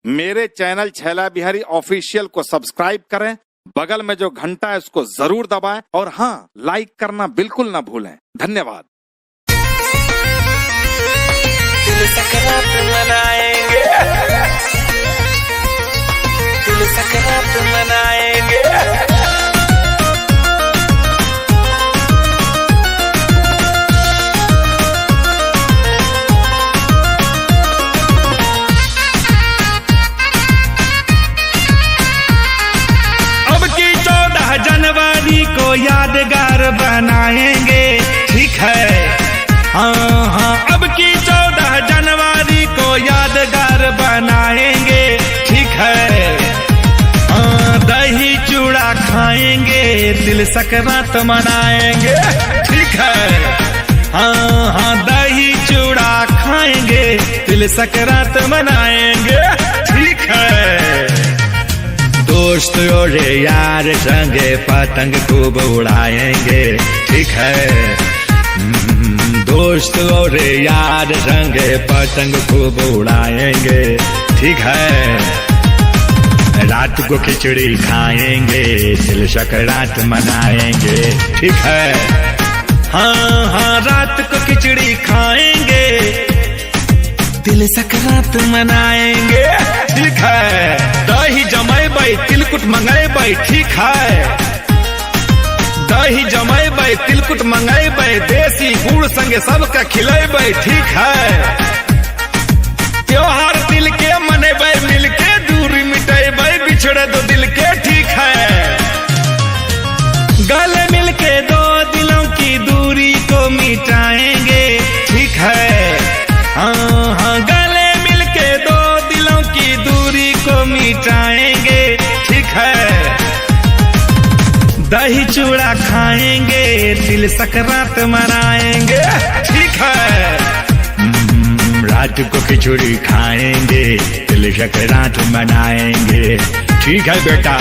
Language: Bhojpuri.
मेरे चैनल छैला बिहारी ऑफिशियल को सब्सक्राइब करें, बगल में जो घंटा है उसको जरूर दबाएं और हाँ, लाइक करना बिल्कुल ना भूलें। धन्यवाद। दिल सकरात मनाएंगे, दिल सकरात मनाएंगे। अब की 14 जनवरी को यादगार बनाएंगे, ठीक है। हाँ हाँ, अब की 14 जनवरी को यादगार बनाएंगे, ठीक है। हाँ, दही चूड़ा खाएंगे, तिल संक्रांत मनाएंगे, ठीक है। हाँ हाँ, दही चूड़ा खाएंगे, तिल संक्रांत मनाएंगे, ठीक है। दोस्त और यार संगे पतंग खूब उड़ाएंगे, ठीक है। दोस्त और यार संगे पतंग खूब उड़ाएंगे, ठीक है। रात को खिचड़ी खाएंगे, तिल संक्रांत मनाएंगे, ठीक है। हाँ हाँ, रात को खिचड़ी खाएंगे, तिल संक्रांत मनाएंगे, ठीक है। दही जमाएबै, तिलकुट मंगाएबै, ठीक है। दही जमाएबै, तिलकुट मंगाएबै, देसी गुड़ संगे सबका खिलाएबै, ठीक है। त्योहार दिल के मनेबै, मिलके दूरी मिटाएबै, बिछड़े दो दिल के, ठीक है। गले मिलके दो दिलों की दूरी को मिटाएंगे, ठीक है। हाँ हाँ, गले मिलके दो दिलों की दूरी को मिटाएंगे, ठीक है। दही चूड़ा खाएंगे, तिल संक्रांत मनाएंगे, ठीक है। रात को खिचड़ी खाएंगे, तिल संक्रांत मनाएंगे, ठीक है बेटा।